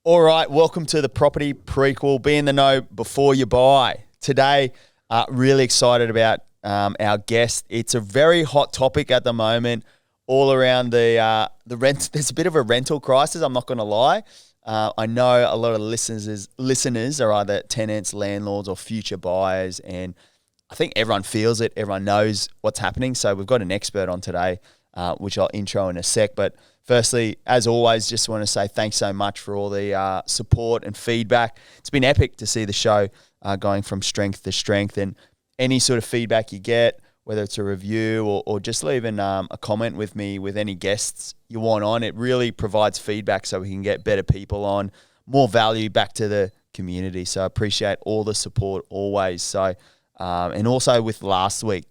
All right, welcome to the Property Prequel. Be in the know before you buy. Today, really excited about our guest. It's a very hot topic at the moment, all around the rent. There's a bit of a rental crisis. I'm not going to lie. I know a lot of listeners are either tenants, landlords, or future buyers, and I think everyone feels it. Everyone knows what's happening. So we've got an expert on today, which I'll intro in a sec. But firstly, as always, just want to say thanks so much for all the support and feedback. It's been epic to see the show going from strength to strength, and any sort of feedback you get, whether it's a review or just leaving a comment with me with any guests you want on, it really provides feedback so we can get better people on, more value back to the community. So I appreciate all the support always. So, and also with last week,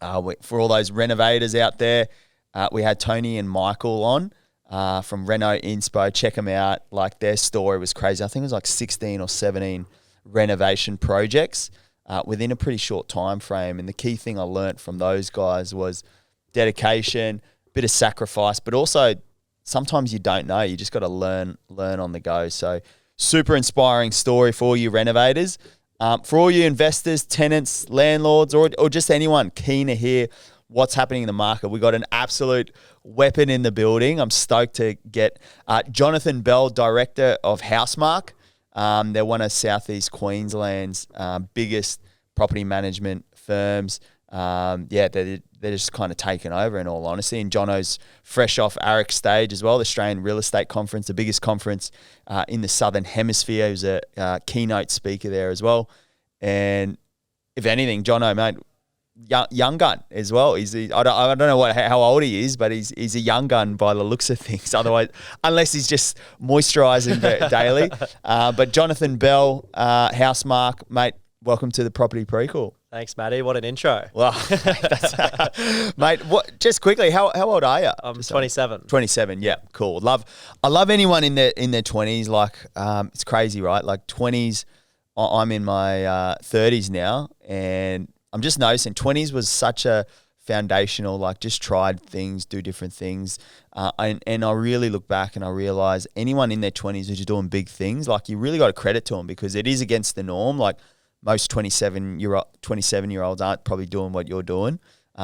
for all those renovators out there, we had Tony and Michael on from Reno Inspo. Check them out. Like, their story was crazy. I think it was like 16 or 17 renovation projects within a pretty short time frame. And the key thing I learnt from those guys was dedication, bit of sacrifice, but also sometimes you don't know. You just got to learn on the go. So super inspiring story for all you renovators. For all you investors, tenants, landlords, or just anyone keen to hear what's happening in the market, we got an absolute weapon in the building. I'm stoked to get Jono Bell, director of Housemark. They're one of Southeast Queensland's biggest property management firms. They're just kind of taken over, in all honesty. And Jono's fresh off ARIC stage as well, the Australian Real Estate Conference, the biggest conference in the Southern Hemisphere. He was a keynote speaker there as well. And if anything, Jono, mate, young gun as well. I don't know how old he is, but he's a young gun by the looks of things. Otherwise, unless he's just moisturising daily. But Jono Bell, Housemark, mate, welcome to the Property Prequel. Thanks, Matty. What an intro. Well, mate, just quickly, how old are you? I'm 27. 27, yeah, cool. I love anyone in their 20s. Like, it's crazy, right? Like 20s, I'm in my 30s now, and I'm just noticing 20s was such a foundational, like, just tried things, do different things. And I really look back and I realize anyone in their 20s who's doing big things, like, you really got to credit to them, because it is against the norm. Like, most 27-year-olds aren't probably doing what you're doing,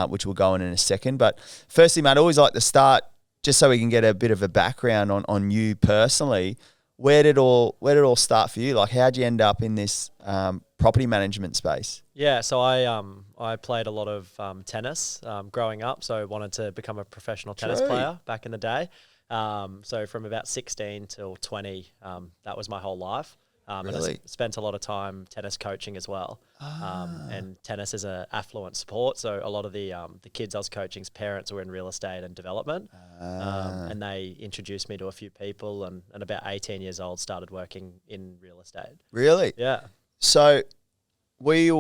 which we'll go in a second. But firstly, mate, I always like to start, just so we can get a bit of a background on you personally. Where did it all start for you? Like, how'd you end up in this property management space? Yeah, so I played a lot of tennis growing up, so I wanted to become a professional tennis player back in the day. So from about 16 till 20, that was my whole life. Really? And I spent a lot of time tennis coaching as well. And tennis is an affluent sport, so a lot of the kids I was coaching's parents were in real estate and development. And they introduced me to a few people, and about 18 years old started working in real estate. Really? Yeah. So were you,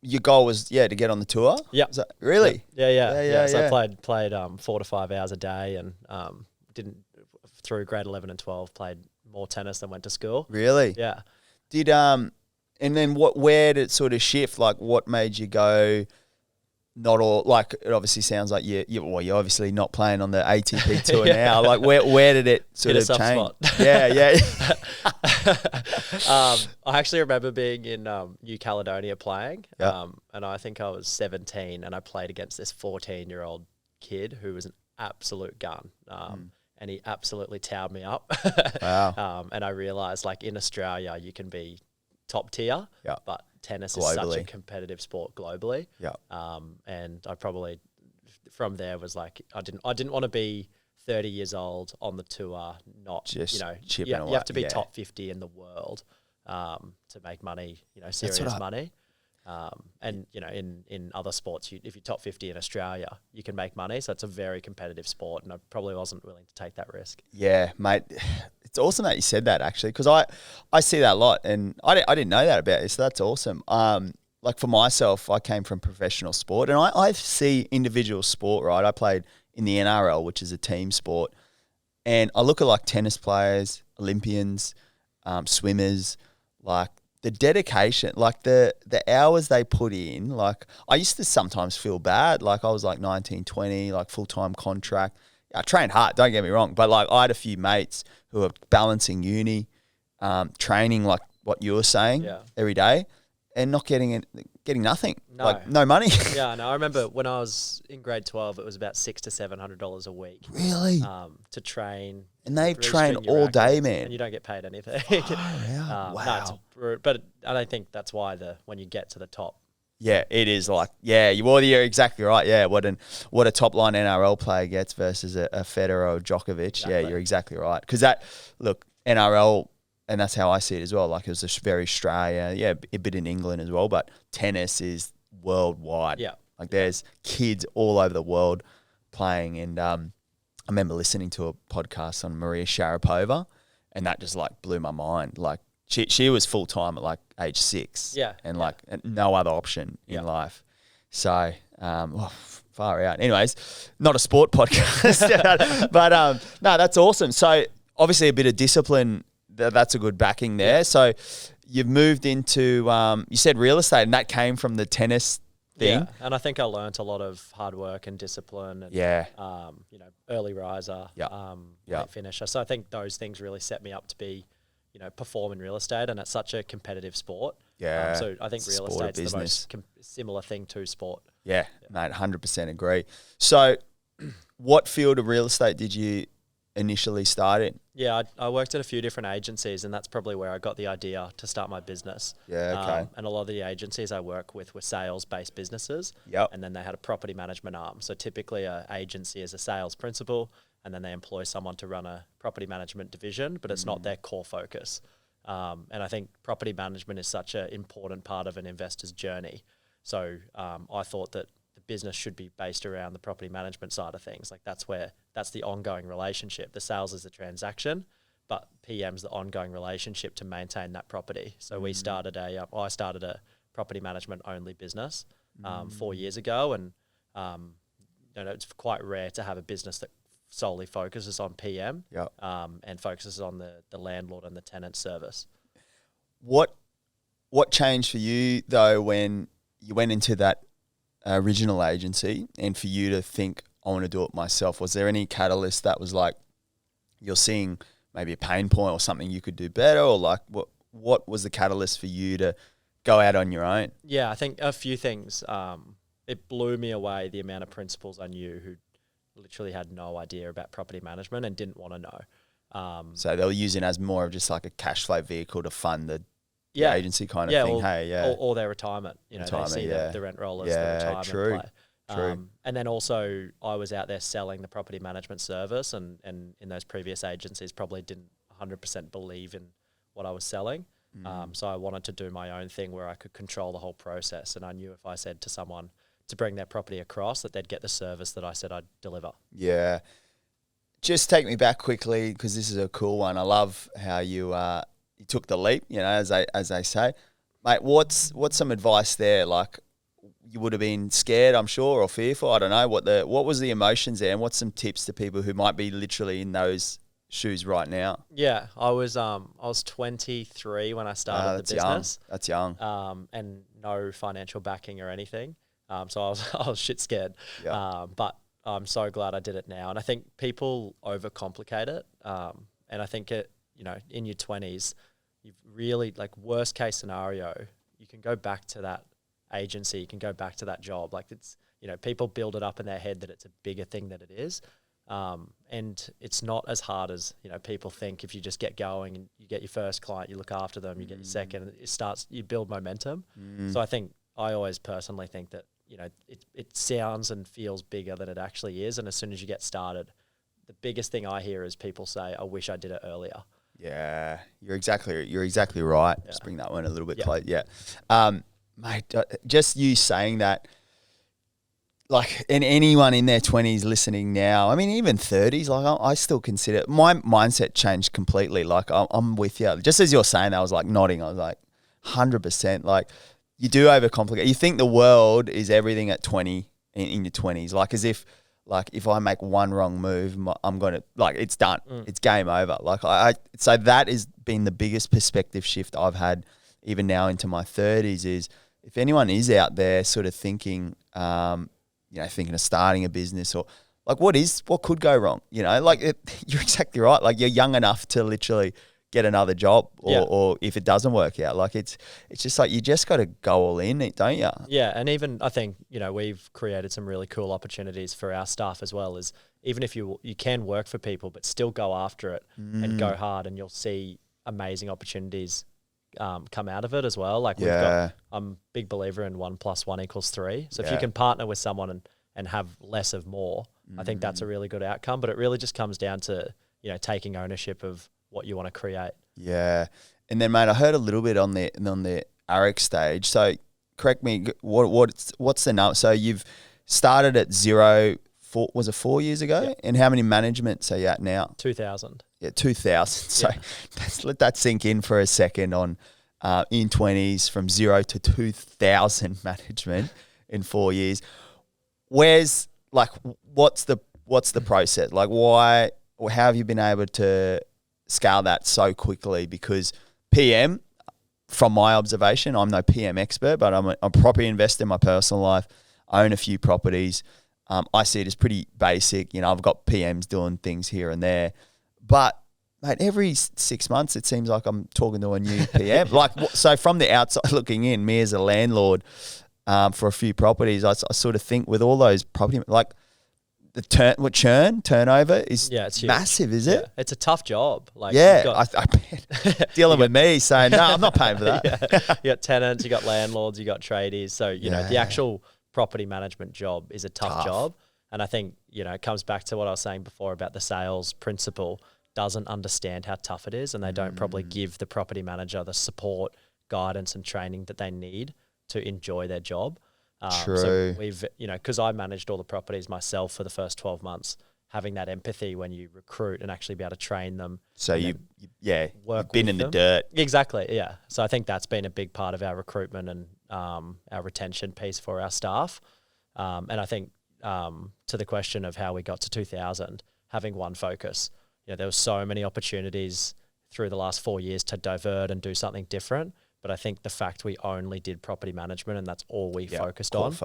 your goal was, to get on the tour? Yeah. Really? Yeah. So I played 4 to 5 hours a day, and through grade 11 and 12, played more tennis than went to school. Really? Yeah. Did and then where did it sort of shift? Like, what made you go? Not all, like, it obviously sounds like you're obviously not playing on the ATP tour now. Like, where did it sort of change? Spot. Yeah. I actually remember being in New Caledonia playing, Yep. and I think I was 17, and I played against this 14-year-old kid who was an absolute gun. And he absolutely towed me up. Wow. And I realised, like, in Australia, you can be top tier, but tennis is such a competitive sport globally. Yeah. And I probably, from there, was like, I didn't want to be 30 years old on the tour, not, just chipping you away. have to be top 50 in the world to make money, serious money. And in other sports, if you're top 50 in Australia, you can make money. So it's a very competitive sport, and I probably wasn't willing to take that risk. Yeah, mate. It's awesome that you said that, actually, because I see that a lot, and I didn't know that about you, so that's awesome. Like, for myself, I came from professional sport, and I see individual sport, right? I played in the NRL, which is a team sport, and I look at, like, tennis players, Olympians, swimmers, like, the dedication, like the hours they put in. Like, I used to sometimes feel bad. Like, I was like 19, 20, like full-time contract. I trained hard, don't get me wrong, but like I had a few mates who were balancing uni, training like what you were saying every day, and not getting nothing, like no money. Yeah, no, I remember when I was in grade 12, it was about $600 to $700 a week. Really? To train. And they train all day, man. And you don't get paid anything. Wow. But I don't think that's why when you get to the top. Yeah, it is like, you're exactly right. Yeah, what a top line NRL player gets versus a Federer or Djokovic. Exactly. Yeah, you're exactly right. Because NRL, and that's how I see it as well. Like it was a very Australia, a bit in England as well, but tennis is worldwide. Yeah. Like there's kids all over the world playing. And I remember listening to a podcast on Maria Sharapova, and that just like blew my mind. Like she was full time at like age 6. Yeah. And like no other option in life. So, far out. Anyways, not a sport podcast, but no, that's awesome. So obviously a bit of discipline. That's a good backing there. So you've moved into, you said real estate, and that came from the tennis thing. Yeah, and I think I learnt a lot of hard work and discipline. And, early riser, late finisher. So I think those things really set me up to be, perform in real estate, and it's such a competitive sport. Yeah. So I think real estate's the most similar thing to sport. Yeah, mate, 100% agree. So what field of real estate did you initially start in? Yeah, I worked at a few different agencies, and that's probably where I got the idea to start my business. Yeah, okay. And a lot of the agencies I work with were sales-based businesses. Yep. And then they had a property management arm. So typically an agency is a sales principal, and then they employ someone to run a property management division, but it's not their core focus. And I think property management is such an important part of an investor's journey. So I thought that the business should be based around the property management side of things. Like that's the ongoing relationship. The sales is the transaction, but PM's the ongoing relationship to maintain that property. So I started a property management only business 4 years ago, and it's quite rare to have a business that solely focuses on PM and focuses on the landlord and the tenant service. What changed for you though when you went into that original agency, and for you to think, I want to do it myself? Was there any catalyst that was like you're seeing maybe a pain point or something you could do better, or like what was the catalyst for you to go out on your own? Yeah, I think a few things. It blew me away the amount of principals I knew who literally had no idea about property management and didn't want to know. So they were using it as more of just like a cash flow vehicle to fund the agency kind of thing. Or their retirement. They see the rent roll as the retirement play. True. And then also I was out there selling the property management service, and in those previous agencies probably didn't 100% believe in what I was selling. So I wanted to do my own thing where I could control the whole process. And I knew if I said to someone to bring their property across, that they'd get the service that I said I'd deliver. Yeah. Just take me back quickly, because this is a cool one. I love how you took the leap, as they say. Mate, what's some advice there? Like, you would have been scared, I'm sure, or fearful. I don't know what was the emotions there, and what's some tips to people who might be literally in those shoes right now? Yeah, I was 23 when I started the business. That's young. And no financial backing or anything. So I was shit scared. Yeah. But I'm so glad I did it now. And I think people overcomplicate it. And I think in your 20s, you've really, like, worst case scenario, you can go back to that agency, you can go back to that job. Like, it's, people build it up in their head that it's a bigger thing than it is. And it's not as hard as, people think. If you just get going and you get your first client, you look after them, you get your second, you build momentum. So I always personally think that, it sounds and feels bigger than it actually is. And as soon as you get started, the biggest thing I hear is people say, I wish I did it earlier. Yeah, you're exactly right. Yeah. Just bring that one a little bit close. Yeah. Mate, just you saying that, like, and anyone in their 20s listening now, I mean, even 30s, like, I still consider, my mindset changed completely. Like, I'm with you. Just as you're saying that, I was like nodding. I was like, 100%. Like, you do overcomplicate. You think the world is everything at 20, in your 20s. Like, as if, like, if I make one wrong move, I'm going to, like, it's done. It's game over. Like, so that has been the biggest perspective shift I've had even now into my 30s is, if anyone is out there sort of thinking, thinking of starting a business, or like what could go wrong? You know, like you're exactly right. Like you're young enough to literally get another job, or if it doesn't work out, like it's just like you just got to go all in, don't you? Yeah, and even I think we've created some really cool opportunities for our staff as well. Is even if you can work for people, but still go after it and go hard, and you'll see amazing opportunities come out of it as well. Like I'm a big believer in 1 + 1 = 3. So if you can partner with someone and have less of more, I think that's a really good outcome. But it really just comes down to taking ownership of what you want to create. Yeah. And then, mate, I heard a little bit on the ARIC stage. So correct me, what's the number? So you've started at 0, was it 4 years ago? Yeah. And how many managements are you at now? 2,000. Yeah, 2,000. So let that sink in for a second on in 20s from 0 to 2,000 management in 4 years. What's the process? Like why, or how have you been able to scale that so quickly? Because PM, from my observation, I'm no PM expert, but I'm a property investor in my personal life. I own a few properties. I see it as pretty basic. I've got PMs doing things here and there, but mate, every 6 months it seems like I'm talking to a new PM. So from the outside looking in, me as a landlord for a few properties, I sort of think with all those property, like the turnover is it's huge. massive, is it? It's a tough job. Like I bet. Dealing with me saying, no, I'm not paying for that. You got tenants, you got landlords, you got tradies. So, the actual property management job is a tough job. And I think, it comes back to what I was saying before about the sales principal doesn't understand how tough it is, and they don't probably give the property manager the support, guidance and training that they need to enjoy their job. True. So we've, because I managed all the properties myself for the first 12 months, having that empathy when you recruit and actually be able to train them. So you've been in the them. dirt. Exactly, yeah. So I think that's been a big part of our recruitment and our retention piece for our staff. And I think to the question of how we got to 2,000, having one focus, there were so many opportunities through the last 4 years to divert and do something different. But I think the fact we only did property management and that's all we focused on,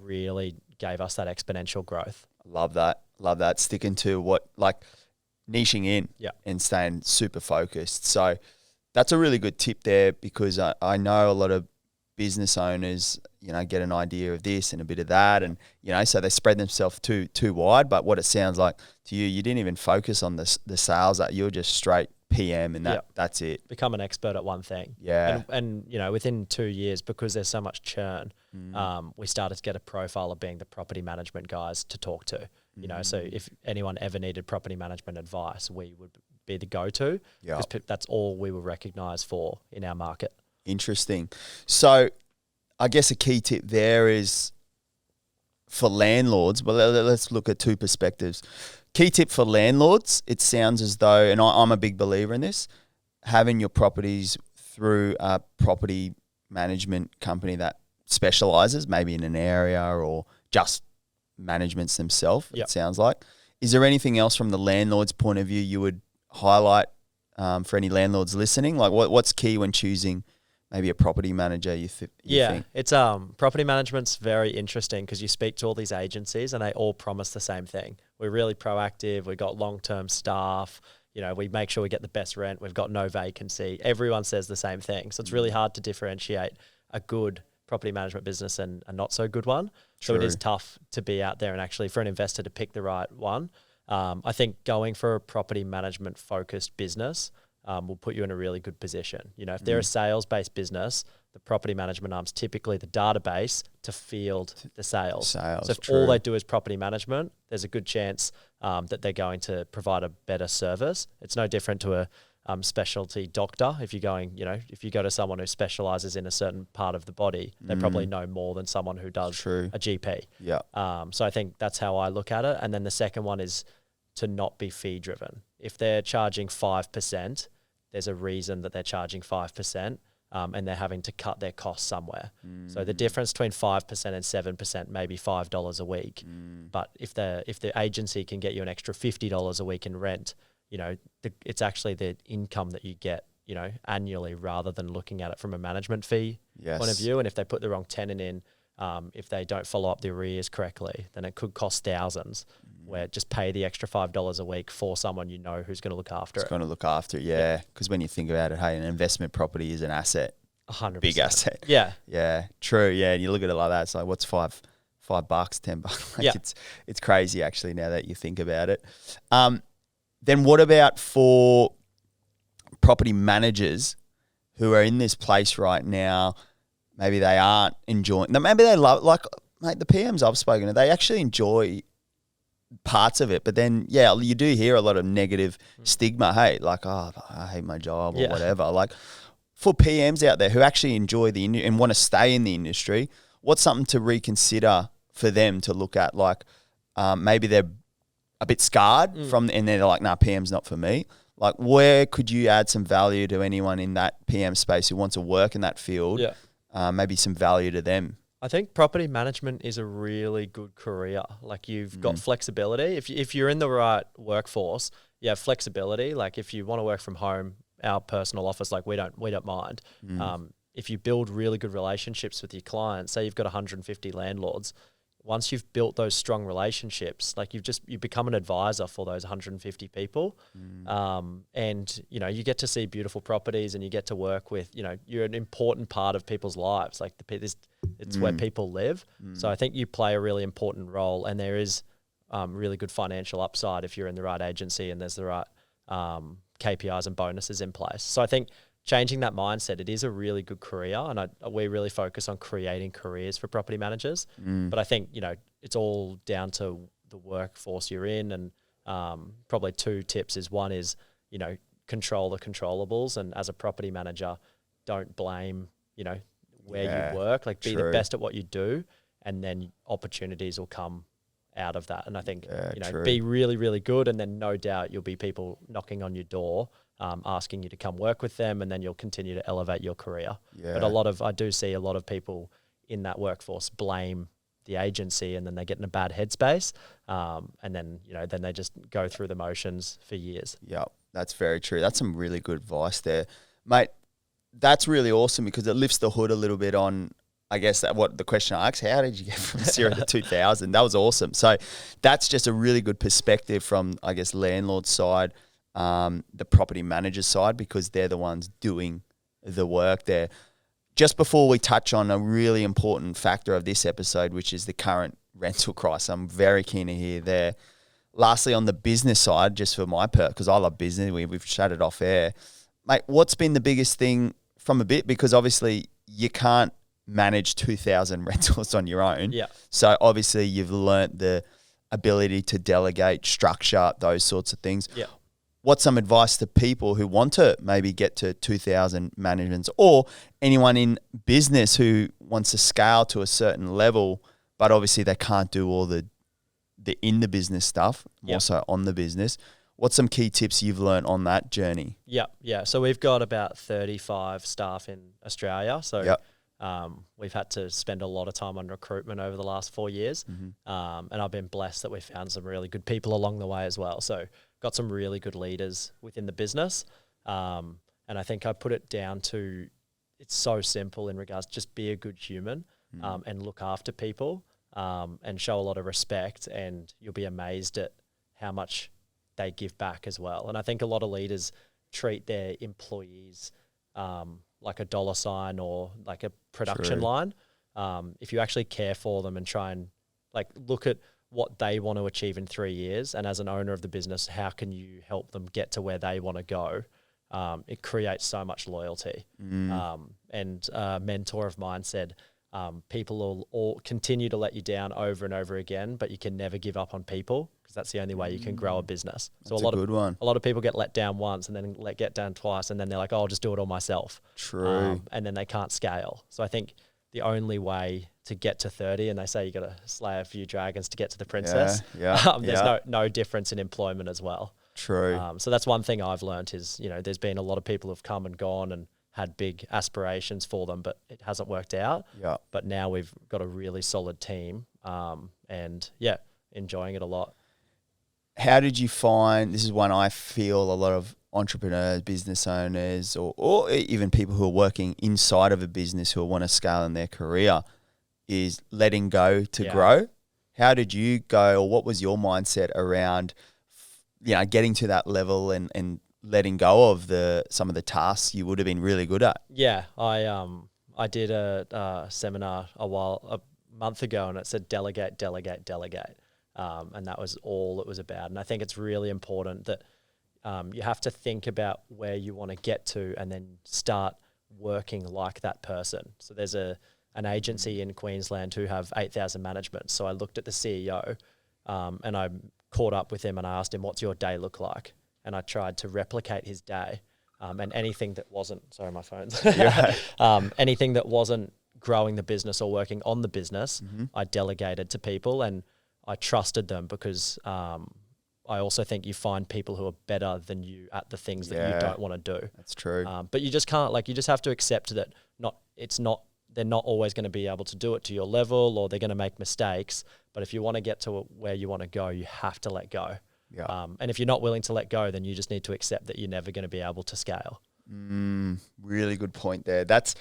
really gave us that exponential growth. Love that. Sticking to niching in and staying super focused. So that's a really good tip there, because I know a lot of business owners, get an idea of this and a bit of that, and so they spread themselves too wide. But what it sounds like to you didn't even focus on the sales; that you're just straight PM and that's it. Become an expert at one thing. Yeah. And within 2 years, because there's so much churn, we started to get a profile of being the property management guys to talk to. So if anyone ever needed property management advice, we would be the go-to, because that's all we were recognized for in our market. Interesting. So I guess a key tip there is for landlords, but let's look at two perspectives. Key tip for landlords, it sounds as though, and I'm a big believer in this, having your properties through a property management company that specializes maybe in an area or just managements themselves, it sounds like. Is there anything else from the landlord's point of view you would highlight for any landlords listening? Like what's key when choosing maybe a property manager you think? It's property management's very interesting, because you speak to all these agencies and they all promise the same thing. We're really proactive. We've got long-term staff. We make sure we get the best rent. We've got no vacancy. Everyone says the same thing. So it's really hard to differentiate a good property management business and a not so good one. True. So it is tough to be out there and actually for an investor to pick the right one. I think going for a property management focused business will put you in a really good position. If they're a sales-based business, the property management arm's typically the database to field the sales. So if all they do is property management, there's a good chance that they're going to provide a better service. It's no different to a specialty doctor. If you're going, if you go to someone who specializes in a certain part of the body, they probably know more than someone who does a GP. Yeah. So I think that's how I look at it. And then the second one is to not be fee driven. If they're charging 5%, there's a reason that they're charging 5%, and they're having to cut their costs somewhere. So the difference between 5% and 7% may be $5 a week. But if the agency can get you an extra $50 a week in rent, it's actually the income that you get, annually, rather than looking at it from a management fee point of view. And if they put the wrong tenant in, if they don't follow up the arrears correctly, then it could cost thousands. Where just pay the extra $5 a week for someone you know who's going to look after it. It's going to look after it, yeah. Because when you think about it, hey, an investment property is an asset. 100%. Big asset. Yeah. Yeah, true. Yeah, and you look at it like that, it's like, what's $5, $10? Like Yeah. It's crazy actually now that you think about it. Then what about for property managers who are in this place right now? Maybe they aren't enjoying. Maybe they love, like, mate, the PMs I've spoken to, they actually enjoy parts of it, but then you do hear a lot of negative stigma. Hey, like, oh, I hate my job or whatever. Like, for PMs out there who actually enjoy the and want to stay in the industry, what's something to reconsider for them to look at? Like, maybe they're a bit scarred from, and they're like, nah, PM's not for me. Like, where could you add some value to anyone in that PM space who wants to work in that field? Yeah. Maybe some value to them. I think property management is a really good career. Like, you've got flexibility. If you're in the right workforce, you have flexibility. Like, if you want to work from home, our personal office, like, we don't mind. If you build really good relationships with your clients, say you've got 150 landlords, once you've built those strong relationships, like, you become an advisor for those 150 people. And, you know, you get to see beautiful properties and you get to work with, you know, you're an important part of people's lives. Like, it's where people live. So I think you play a really important role, and there is really good financial upside if you're in the right agency and there's the right KPIs and bonuses in place. So I think changing that mindset, it is a really good career, and we really focus on creating careers for property managers. But I think, you know, it's all down to the workforce you're in, and probably two tips is, one is, you know, control the controllables, and as a property manager, don't blame, you know, where you work. Like, be the best at what you do, and then opportunities will come out of that. And I think, you know, be really, really good, and then no doubt you'll be people knocking on your door, asking you to come work with them, and then you'll continue to elevate your career. But I do see a lot of people in that workforce blame the agency, and then they get in a bad headspace, and then, you know, then they just go through the motions for years. Yeah, that's very true. That's some really good advice there, mate. That's really awesome, because it lifts the hood a little bit on, I guess, that what the question I asked, how did you get from 0 to 2,000? That was awesome. So that's just a really good perspective from, I guess, landlord side, the property manager side, because they're the ones doing the work there. Just before we touch on a really important factor of this episode, which is the current rental crisis, I'm very keen to hear there. Lastly, on the business side, just for my part, because I love business, we've chatted off air. Mate, what's been the biggest thing from a bit? Because obviously you can't manage 2,000 rentals on your own. Yeah. So obviously you've learnt the ability to delegate, structure, those sorts of things. Yeah. What's some advice to people who want to maybe get to 2,000 managements, or anyone in business who wants to scale to a certain level, but obviously they can't do all the in the business stuff, more so on the business? What's some key tips you've learned on that journey? Yeah. So we've got about 35 staff in Australia. So we've had to spend a lot of time on recruitment over the last 4 years. And I've been blessed that we found some really good people along the way as well. So got some really good leaders within the business. And I think I put it down to, it's so simple in regards to just be a good human, and look after people, and show a lot of respect, and you'll be amazed at how much they give back as well. And I think a lot of leaders treat their employees like a dollar sign or like a production line. If you actually care for them and try and like look at what they want to achieve in 3 years, and as an owner of the business, how can you help them get to where they want to go? It creates so much loyalty. And a mentor of mine said, people will all continue to let you down over and over again, but you can never give up on people, because that's the only way you can grow a business. So that's a lot of people get let down once, and then get down twice, and then they're like, oh, I'll just do it all myself. And then they can't scale. So I think the only way to get to 30, and they say you got to slay a few dragons to get to the princess. There's no difference in employment as well. So that's one thing I've learned is, you know, there's been a lot of people who've come and gone and had big aspirations for them, but it hasn't worked out. But now we've got a really solid team, and enjoying it a lot. How did you find, this is one I feel a lot of entrepreneurs, business owners, or even people who are working inside of a business who want to scale in their career, is letting go to Yeah. grow. How did you go, or what was your mindset around, getting to that level and letting go of some of the tasks you would have been really good at? Yeah, I did a seminar a month ago, and it said delegate, delegate, delegate, and that was all it was about. And I think it's really important that you have to think about where you want to get to, and then start working like that person. So there's an agency in Queensland who have 8,000 management. So I looked at the CEO, and I caught up with him and I asked him, "What's your day look like?" And I tried to replicate his day. And anything that wasn't, sorry, my phone's, anything that wasn't growing the business or working on the business, I delegated to people, and I trusted them because I also think you find people who are better than you at the things that you don't want to do. That's true. But you just can't, you just have to accept that they're not always going to be able to do it to your level, or they're going to make mistakes. But if you want to get to where you want to go, you have to let go. Yeah. And if you're not willing to let go, then you just need to accept that you're never going to be able to scale. Really good point there. That's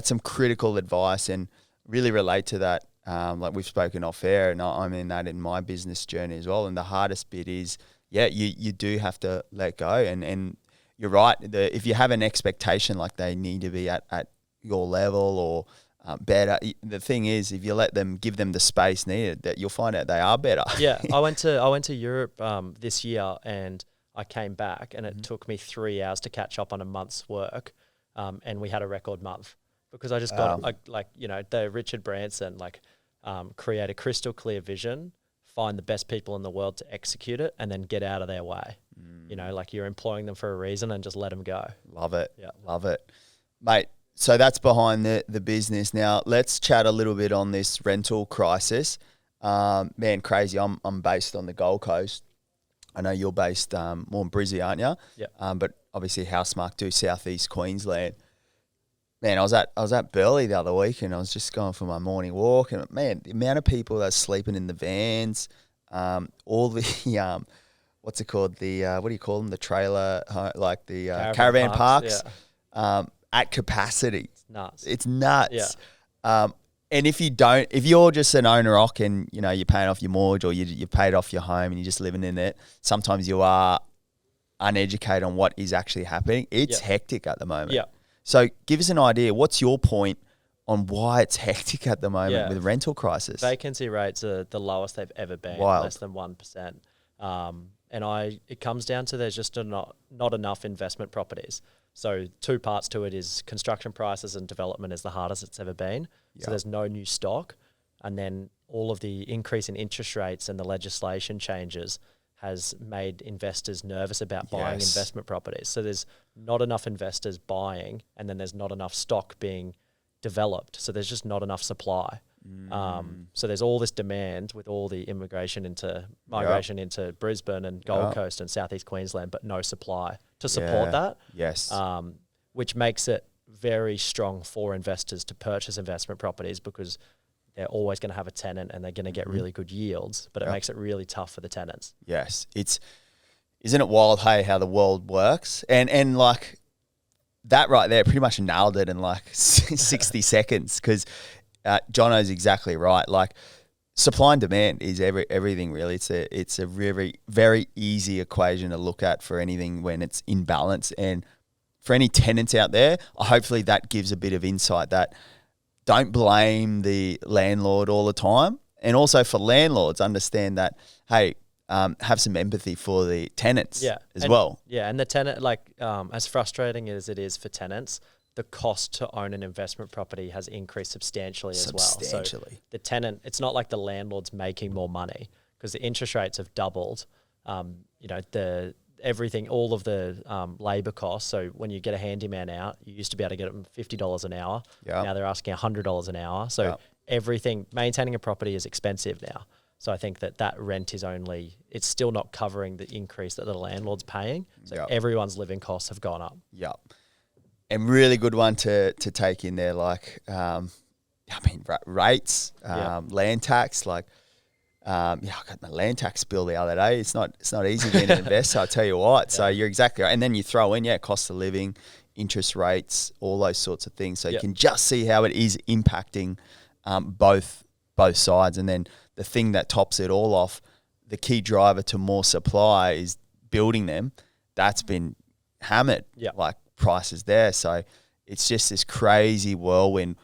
some critical advice, and really relate to that. Like we've spoken off air, and I'm in that in my business journey as well. And the hardest bit is, you do have to let go. And you're right. If you have an expectation, like they need to be at your level or better. The thing is, if you let them, give them the space needed, that you'll find out they are better. Yeah, I went to Europe this year, and I came back, and it took me 3 hours to catch up on a month's work, and we had a record month because I just got the Richard Branson create a crystal clear vision, find the best people in the world to execute it, and then get out of their way. You're employing them for a reason, and just let them go. Love it. Yeah, love it, mate. So that's behind the business. Now let's chat a little bit on this rental crisis. Man, crazy. I'm based on the Gold Coast. I know you're based more in Brisbane, aren't you? Yeah. But obviously Housemark do Southeast Queensland. Man, I was at Burleigh the other week, and I was just going for my morning walk, and man, the amount of people that are sleeping in the vans, all the what's it called? The what do you call them? The trailer, caravan parks. Yeah. At capacity. It's nuts. Yeah. And if you're just an owner-occ and, you're paying off your mortgage, or you paid off your home and you're just living in it, sometimes you are uneducated on what is actually happening. It's hectic at the moment. Yeah. So give us an idea. What's your point on why it's hectic at the moment with rental crisis? Vacancy rates are the lowest they've ever been, Wild. less than 1%. It comes down to there's just not enough investment properties. So 2 parts to it is construction prices, and development is the hardest it's ever been. Yep. So there's no new stock. And then all of the increase in interest rates and the legislation changes has made investors nervous about buying investment properties. So there's not enough investors buying, and then there's not enough stock being developed. So there's just not enough supply. So there's all this demand with all the migration into Brisbane and Gold Coast and Southeast Queensland, but no supply to support that. Yes. Which makes it very strong for investors to purchase investment properties, because they're always going to have a tenant and they're going to get really good yields, but it makes it really tough for the tenants. Yes. Isn't it wild, hey, how the world works? And like that right there pretty much nailed it in 60 seconds, because Jono's exactly right. Like, supply and demand is everything really. It's a very, very easy equation to look at for anything when it's in balance. And for any tenants out there, hopefully that gives a bit of insight that don't blame the landlord all the time. And also for landlords, understand that, hey, have some empathy for the tenants as well. Yeah, and the tenant, as frustrating as it is for tenants, the cost to own an investment property has increased substantially as well. So the tenant, it's not like the landlord's making more money, because the interest rates have doubled. All of the labour costs. So when you get a handyman out, you used to be able to get them $50 an hour. Yep. Now they're asking $100 an hour. So everything, maintaining a property is expensive now. So I think that rent is it's still not covering the increase that the landlord's paying. So everyone's living costs have gone up. Yep. And really good one to take in there, rates, land tax, I got my land tax bill the other day. It's not easy being an investor, I'll tell you what. So you're exactly right. And then you throw in, cost of living, interest rates, all those sorts of things. So you can just see how it is impacting both sides. And then the thing that tops it all off, the key driver to more supply is building them. That's been hammered, like prices there. So it's just this crazy whirlwind.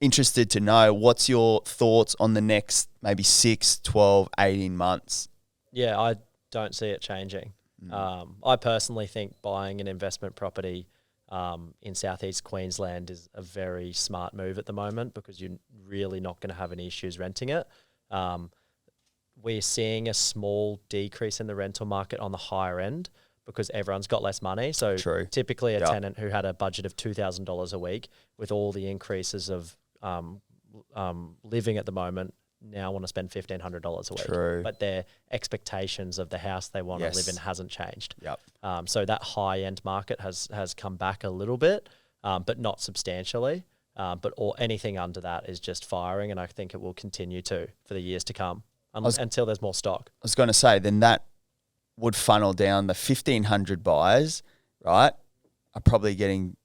Interested to know, what's your thoughts on the next maybe 6, 12, 18 months? Yeah, I don't see it changing. I personally think buying an investment property in southeast Queensland is a very smart move at the moment, because you're really not going to have any issues renting it. We're seeing a small decrease in the rental market on the higher end because everyone's got less money. So typically a tenant who had a budget of $2,000 a week, with all the increases of living at the moment, now want to spend $1,500 a week. But their expectations of the house they want to live in hasn't changed. So that high end market has come back a little bit, but not substantially. But anything under that is just firing, and I think it will continue to for the years to come until there's more stock. I was going to say, then that would funnel down the 1,500 buyers, right? Are probably getting,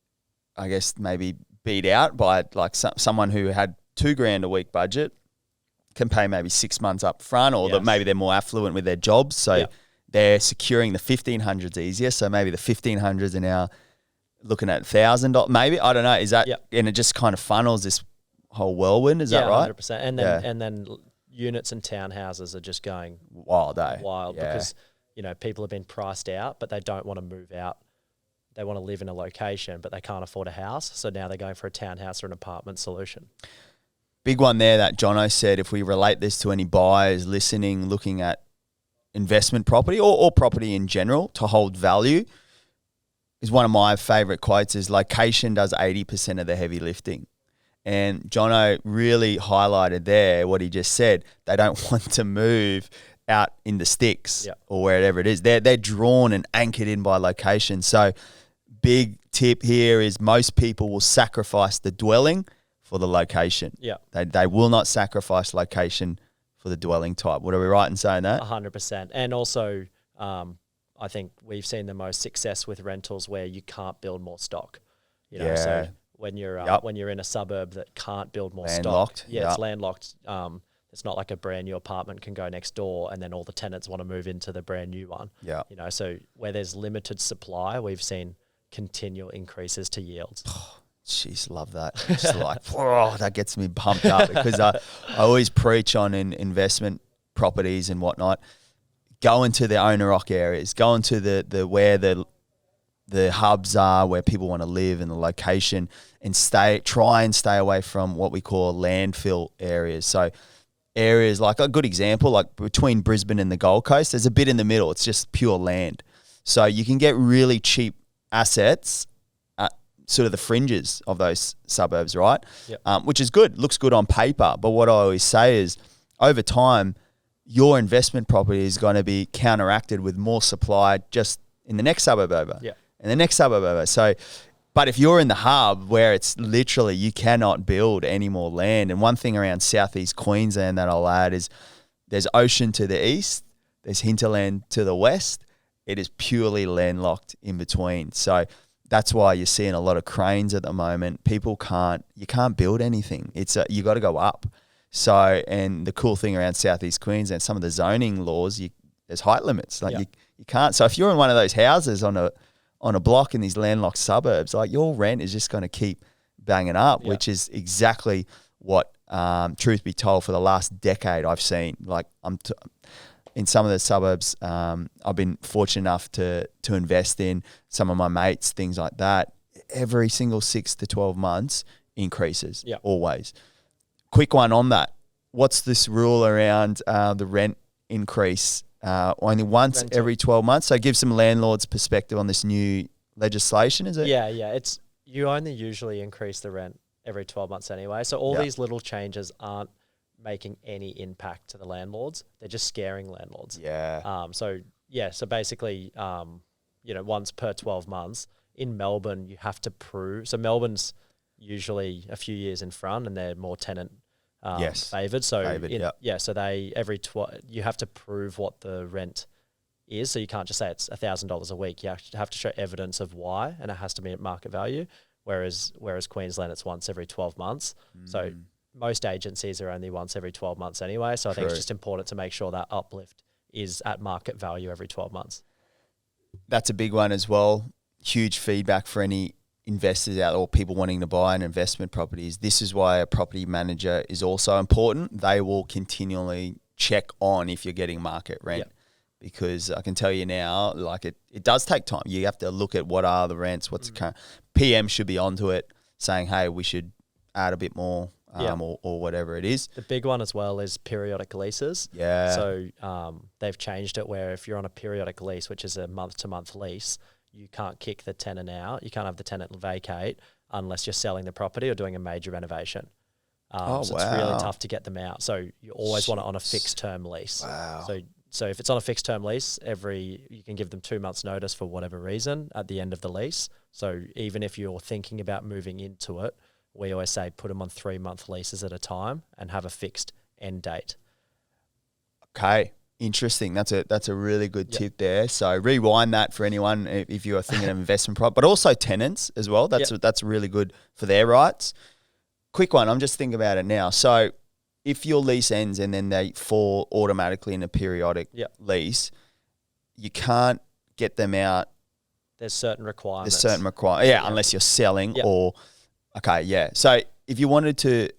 I guess, maybe beat out by like someone who had $2,000 a week budget, can pay maybe 6 months up front, or that maybe they're more affluent with their jobs. So they're securing the 1,500s easier. So maybe the 1,500s are now looking at $1,000, maybe. I don't know. Is that, and it just kind of funnels this whole whirlwind. Is that right? 100%. And then units and townhouses are just going wild because, people have been priced out, but they don't want to move out. They want to live in a location, but they can't afford a house. So now they're going for a townhouse or an apartment solution. Big one there that Jono said, if we relate this to any buyers listening, looking at investment property or property in general to hold value, is one of my favourite quotes is, location does 80% of the heavy lifting. And Jono really highlighted there what he just said. They don't want to move out in the sticks or wherever it is. They're drawn and anchored in by location. So big tip here is, most people will sacrifice the dwelling for the location. They will not sacrifice location for the dwelling type. What are we right in saying that? 100%. And also, I think we've seen the most success with rentals where you can't build more stock. So when you're in a suburb that can't build more stock, it's landlocked. It's not like a brand new apartment can go next door and then all the tenants want to move into the brand new one. So where there's limited supply, we've seen continual increases to yields. Jeez, love that. Just like, that gets me pumped up, because I always preach on investment properties and whatnot. Go into the owner-occ areas. Go into the where the hubs are, where people want to live, and the location, and try and stay away from what we call landfill areas. So areas like, a good example, like between Brisbane and the Gold Coast, there's a bit in the middle. It's just pure land. So you can get really cheap assets sort of the fringes of those suburbs, right? Which is good, looks good on paper. But what I always say is, over time, your investment property is going to be counteracted with more supply just in the next suburb over, and the next suburb over. So, but if you're in the hub where it's literally, you cannot build any more land. And one thing around southeast Queensland that I'll add is, there's ocean to the east, there's hinterland to the west. It is purely landlocked in between. So that's why you're seeing a lot of cranes at the moment. You can't build anything. You got to go up. So, and the cool thing around southeast Queensland, some of the zoning laws, there's height limits. Like you can't. So if you're in one of those houses on a block in these landlocked suburbs, like, your rent is just going to keep banging up, which is exactly what, truth be told, for the last decade I've seen. Like, in some of the suburbs, I've been fortunate enough to invest in, some of my mates, things like that. Every single 6 to 12 months increases, always. Quick one on that. What's this rule around the rent increase? Only once every 12 months? So give some landlords perspective on this new legislation, is it? Yeah. You only usually increase the rent every 12 months anyway. So all these little changes aren't making any impact to the landlords. They're just scaring landlords. So basically, once per 12 months in Melbourne, you have to prove. So Melbourne's usually a few years in front, and they're more tenant favoured. So so they you have to prove what the rent is. So you can't just say it's $1,000 a week. You have to show evidence of why, and it has to be at market value. Whereas Queensland, it's once every 12 months. So most agencies are only once every 12 months anyway. So I think it's just important to make sure that uplift is at market value every 12 months. That's a big one as well. Huge feedback for any investors out or people wanting to buy an investment properties. This is why a property manager is also important. They will continually check on if you're getting market rent. Yep. Because I can tell you now, like it does take time. You have to look at what are the rents, what's the current. PM should be onto it saying, hey, we should add a bit more or whatever it is. The big one as well is periodic leases. Yeah. So they've changed it where if you're on a periodic lease, which is a month-to-month lease, you can't kick the tenant out. You can't have the tenant vacate unless you're selling the property or doing a major renovation. So it's really tough to get them out. So you always want it on a fixed term lease. Wow. So if it's on a fixed term lease, you can give them 2 months notice for whatever reason at the end of the lease. So even if you're thinking about moving into it, we always say put them on 3-month leases at a time and have a fixed end date. Okay. Interesting. That's a really good tip there. So rewind that for anyone if you are thinking of investment prop, but also tenants as well. That's really good for their rights. Quick one. I'm just thinking about it now. So if your lease ends and then they fall automatically in a periodic lease, you can't get them out. There's certain requirements. Unless you're selling or So if you wanted to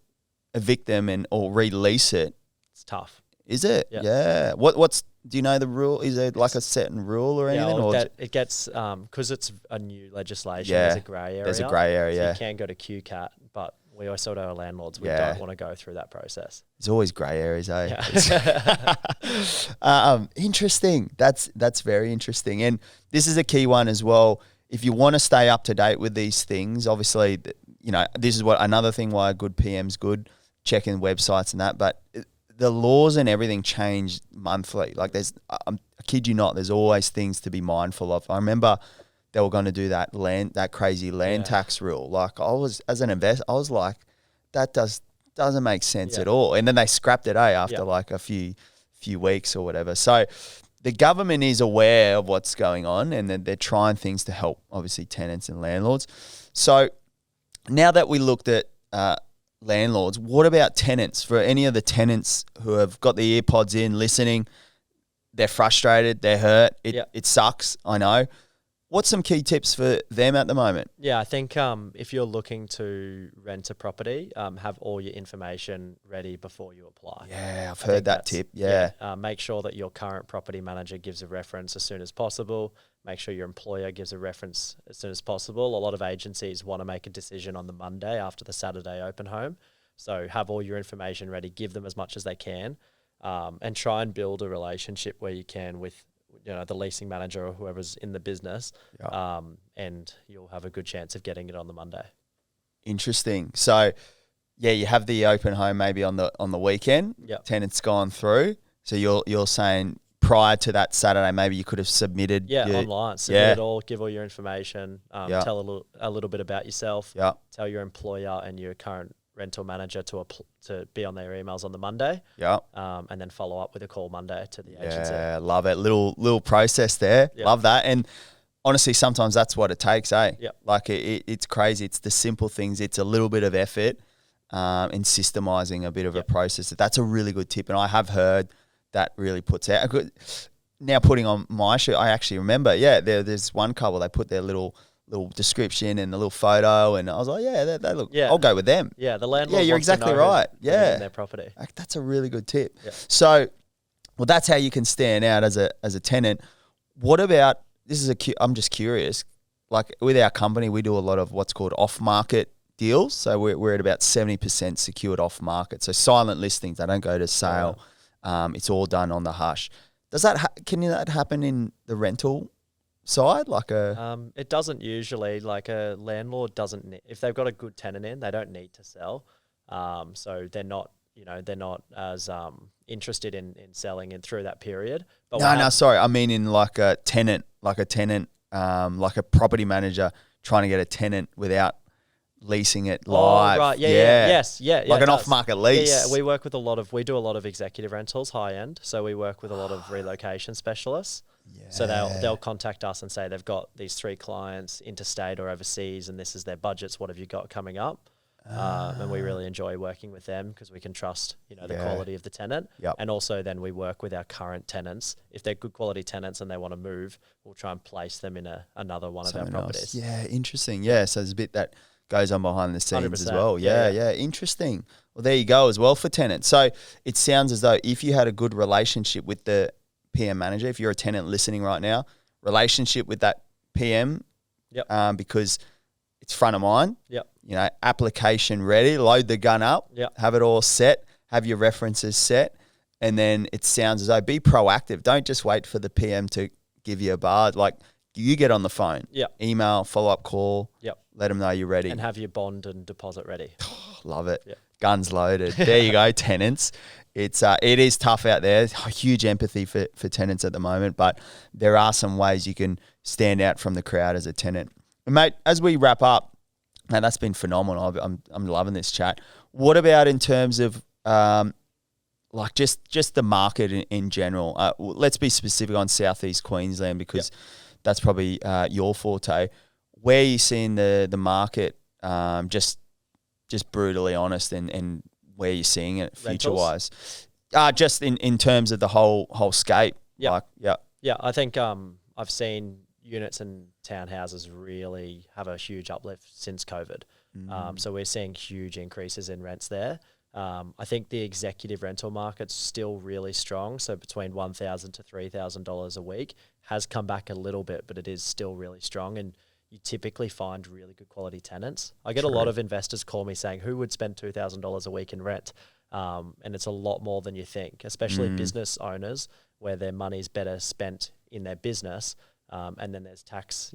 evict them or release it, it's tough. Is it? Yeah. Do you know the rule? Is there like a certain rule or anything? It gets because it's a new legislation. There's a grey area. There's a grey area. So you can go to QCAT, but we always sort of our landlords. We don't want to go through that process. There's always grey areas, eh? Yeah. Interesting. That's very interesting, and this is a key one as well. If you want to stay up to date with these things, obviously, this is another thing why a good PM's good. Checking websites and that, but the laws and everything change monthly. Like I kid you not, there's always things to be mindful of. I remember they were going to do that crazy land tax rule. Like as an investor, I was like, that doesn't make sense at all. And then they scrapped it after like a few weeks or whatever. So the government is aware of what's going on and they're trying things to help obviously tenants and landlords. So now that we looked at landlords, what about tenants? For any of the tenants who have got the ear pods in listening, they're frustrated, they're hurt, it sucks, I know. What's some key tips for them at the moment? Yeah, I think if you're looking to rent a property, have all your information ready before you apply. Yeah, I've heard that tip. Yeah. Make sure that your current property manager gives a reference as soon as possible. Make sure your employer gives a reference as soon as possible. A lot of agencies want to make a decision on the Monday after the Saturday open home. So have all your information ready, give them as much as they can, and try and build a relationship where you can with the leasing manager or whoever's in the business, and you'll have a good chance of getting it on the Monday. Interesting. So, you have the open home maybe on the weekend. Tenant's gone through. So you're saying prior to that Saturday, maybe you could have submitted. Online. Submit it all. Give all your information. Tell a little bit about yourself. Tell your employer and your current rental manager to be on their emails on the Monday. And then follow up with a call Monday to the agency. Yeah, love it. Little process there. Love that. And honestly, sometimes that's what it takes, eh? Like it's crazy. It's the simple things. It's a little bit of effort in systemizing a bit of a process. That's a really good tip. And I have heard that really puts out a good. Now putting on my shoe, I actually remember, there's one couple, they put their little description and a little photo, and I was like, they look. I'll go with them. Yeah, the landlord. Yeah, you're exactly right. Yeah, in their property. That's a really good tip. So, that's how you can stand out as a tenant. What about this? I'm just curious. Like with our company, we do a lot of what's called off-market deals. So we're at about 70% secured off-market. So silent listings. They don't go to sale. It's all done on the hush. Does that can that happen in the rental side? It doesn't usually. Like a landlord doesn't if they've got a good tenant in, they don't need to sell. So they're not as interested in selling in through that period. But sorry, I mean in like a tenant, like a property manager trying to get a tenant without leasing it live. Oh, right. Yes. Like an off-market lease. Yeah. We work with we do a lot of executive rentals, high end. So we work with a lot of relocation specialists. So they'll contact us and say they've got these 3 clients interstate or overseas, and this is their budgets. What have you got coming up? And we really enjoy working with them because we can trust, the quality of the tenant. Yep. And also then we work with our current tenants. If they're good quality tenants and they want to move, we'll try and place them in another one of our properties. Yeah, interesting. Yeah, so there's a bit that goes on behind the scenes as 100%. well. Yeah, interesting. Well, there you go as well for tenants. So it sounds as though if you had a good relationship with the PM manager, if you're a tenant listening right now, relationship with that PM, because it's front of mind. Yep. Application ready, load the gun up, have it all set, have your references set, and then it sounds as though be proactive. Don't just wait for the PM to give you a bar. Like you get on the phone, email, follow-up call, let them know you're ready. And have your bond and deposit ready. Love it. Guns loaded. There you go, tenants. It is tough out there. Huge empathy for tenants at the moment, but there are some ways you can stand out from the crowd as a tenant. And mate, as we wrap up, man, that's been phenomenal. I'm loving this chat. What about in terms of just the market in general? Let's be specific on Southeast Queensland because that's probably your forte. Where are you seeing the market? Just brutally honest, and where you're seeing it future wise. Just in terms of the whole scape. Yeah. I think I've seen units and townhouses really have a huge uplift since COVID. So we're seeing huge increases in rents there. I think the executive rental market's still really strong. So between $1,000 to $3,000 a week has come back a little bit, but it is still really strong. And you typically find really good quality tenants. I get a lot of investors call me saying, who would spend $2,000 a week in rent? And it's a lot more than you think, especially business owners where their money's better spent in their business. And then there's tax,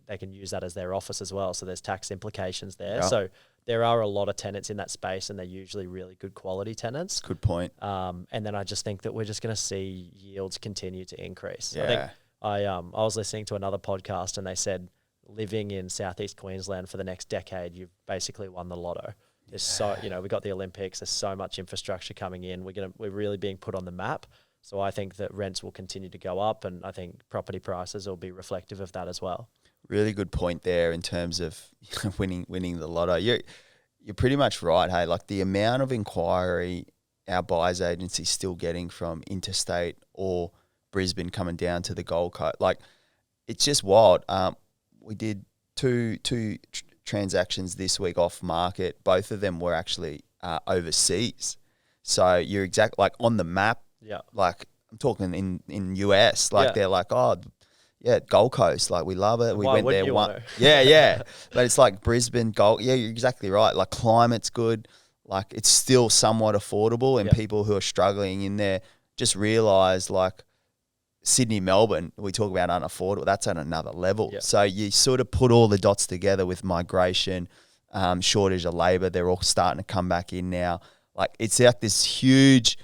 they can use that as their office as well. So there's tax implications there. Yeah. So there are a lot of tenants in that space and they're usually really good quality tenants. Good point. And then I just think that we're just going to see yields continue to increase. Yeah. I think I was listening to another podcast and they said living in Southeast Queensland for the next decade, you've basically won the lotto. There's we got the Olympics. There's so much infrastructure coming in. We're really being put on the map. So I think that rents will continue to go up, and I think property prices will be reflective of that as well. Really good point there in terms of winning the lotto. You're pretty much right. Hey, like the amount of inquiry our buyers agency's still getting from interstate or Brisbane coming down to the Gold Coast, like it's just wild. We did two transactions this week off market. Both of them were actually overseas. So you're like on the map. Yeah. Like I'm talking in US, like they're like, oh, yeah, Gold Coast, like we love it. We went there one. Yeah. But it's like Brisbane, Gold. Yeah, you're exactly right. Like climate's good. Like it's still somewhat affordable, and people who are struggling in there just realize like Sydney, Melbourne, we talk about unaffordable. That's at another level. Yeah. So you sort of put all the dots together with migration, shortage of labor. They're all starting to come back in now. Like it's like this huge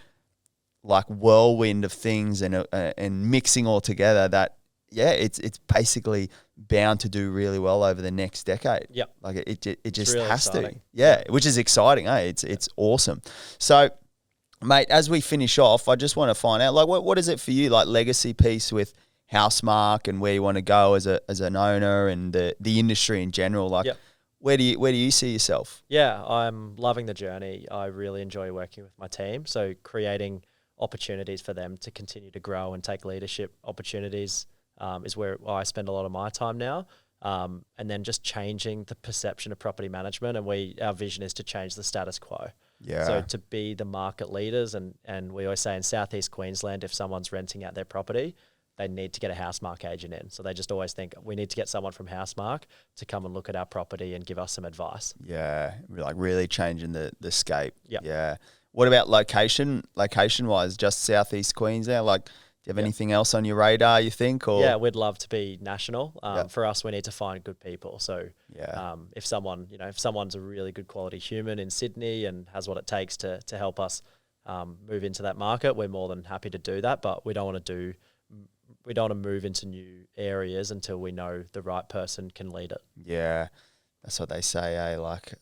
like whirlwind of things and mixing all together that it's basically bound to do really well over the next decade. Yeah, like it just really has exciting. to. Which is exciting. It's awesome. So, mate, as we finish off, I just want to find out like what is it for you, like legacy piece with Housemark and where you want to go as an owner and the industry in general. Like where do you see yourself? Yeah, I'm loving the journey. I really enjoy working with my team. So creating opportunities for them to continue to grow and take leadership opportunities is where I spend a lot of my time now. And then just changing the perception of property management. And our vision is to change the status quo. Yeah. So to be the market leaders, and we always say in Southeast Queensland, if someone's renting out their property, they need to get a Housemark agent in. So they just always think we need to get someone from Housemark to come and look at our property and give us some advice. Yeah, like really changing the scape. Yep. Yeah. What about location-wise, just Southeast Queensland? Like, do you have anything else on your radar, you think? Or? Yeah, we'd love to be national. For us, we need to find good people. So if someone's a really good quality human in Sydney and has what it takes to help us move into that market, we're more than happy to do that. But we don't want to move into new areas until we know the right person can lead it. Yeah, that's what they say, eh? Like,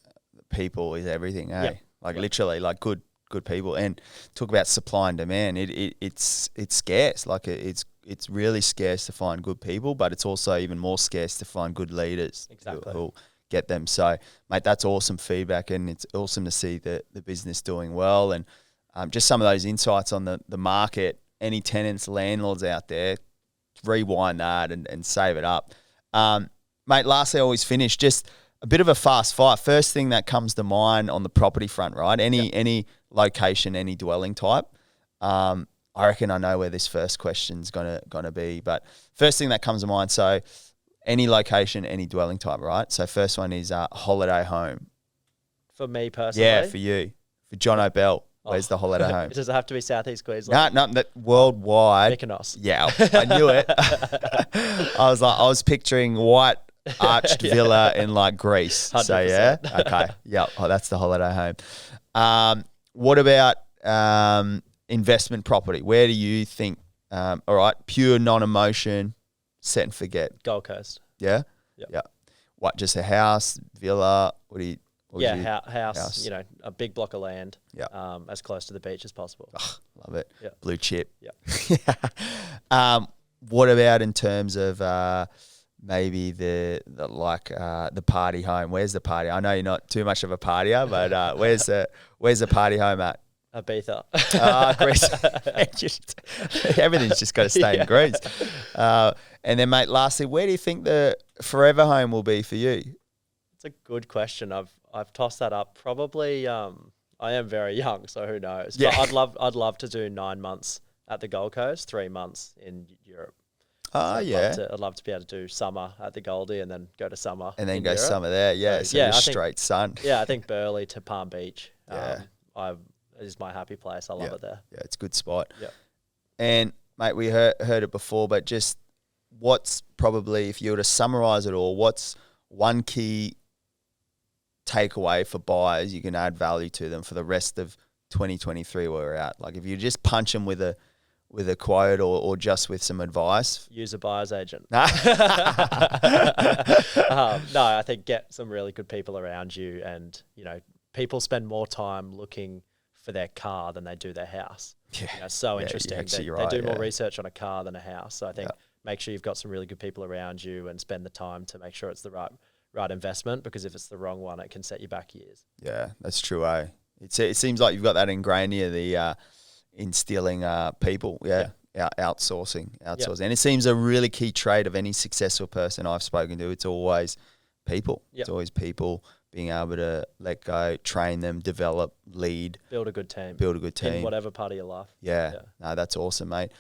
people is everything, eh? Literally, like good people. And talk about supply and demand. It's scarce. Like it's really scarce to find good people, but it's also even more scarce to find good leaders. Exactly. Who'll get them. So, mate, that's awesome feedback, and it's awesome to see the business doing well, and just some of those insights on the market. Any tenants, landlords out there, rewind that and save it up. Mate, lastly, I always finish just a bit of a fast fire. First thing that comes to mind on the property front, right? Any location, any dwelling type. I reckon I know where this first question's gonna be, but first thing that comes to mind. So, any location, any dwelling type, right? So, first one is holiday home. For me personally, Yeah, for you, for Jono Bell. Where's the holiday home? Does it have to be Southeast Queensland? No, that worldwide. Mykonos. Yeah, I knew it. I was picturing white arched villa in like Greece. 100%. So yeah, okay, yeah. Oh, that's the holiday home. What about investment property? Where do you think? All right, pure non-emotion, set and forget. Gold Coast. Yeah, Yep. yeah. What? Just a house, villa? What do you? House. You know, a big block of land. Yeah. As close to the beach as possible. Oh, love it. Yeah. Blue chip. Yeah. What about in terms of maybe the party home? Where's the party? I know you're not too much of a partier, but where's the party home at? Ibiza. Greece. Everything's just got to stay in Greece. And then, mate, lastly, where do you think the forever home will be for you? It's a good question. I've tossed that up. Probably. I am very young, so who knows? Yeah. But I'd love to do 9 months at the Gold Coast, 3 months in Europe. I'd love to be able to do summer at the Goldie and then go to summer and then in go Europe. summer there. Yeah, so I think straight sun. Yeah, I think Burleigh to Palm Beach. Yeah. Is my happy place. I love it there. Yeah, it's a good spot. Yeah. And mate, we heard it before, but just what's probably, if you were to summarize it all, what's one key takeaway for buyers you can add value to them for the rest of 2023 where we're at? Like if you just punch them with a quote or just with some advice. Use a buyer's agent. No, I think get some really good people around you, and you know, people spend more time looking for their car than they do their house. Yeah. You know, so interesting. You're they right, do more research on a car than a house. So I think make sure you've got some really good people around you and spend the time to make sure it's the right investment, because if it's the wrong one, it can set you back years. Yeah, that's true, eh? It seems like you've got that ingrained here, the instilling people, outsourcing. Yep. And it seems a really key trait of any successful person I've spoken to. It's always people. Yep. It's always people being able to let go, train them, develop, lead. Build a good team. In whatever part of your life. Yeah. No, that's awesome, mate.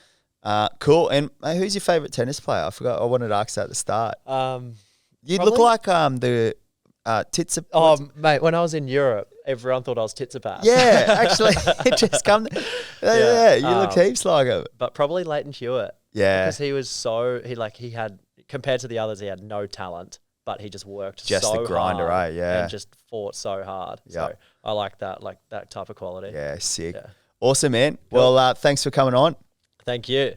Cool. And mate, who's your favourite tennis player? I forgot. I wanted to ask that at the start. You look like the Tits. Mate, when I was in Europe, everyone thought I was Tsitsipas. Yeah, actually, it just come. You look heaps like him. But probably Leighton Hewitt. Yeah, because he was he had, compared to the others, he had no talent, but he just worked just so the grinder, hard, right? and just fought so hard. Yep. So I like that type of quality. Yeah, sick. Yeah. Awesome, man. Cool. Well, thanks for coming on. Thank you.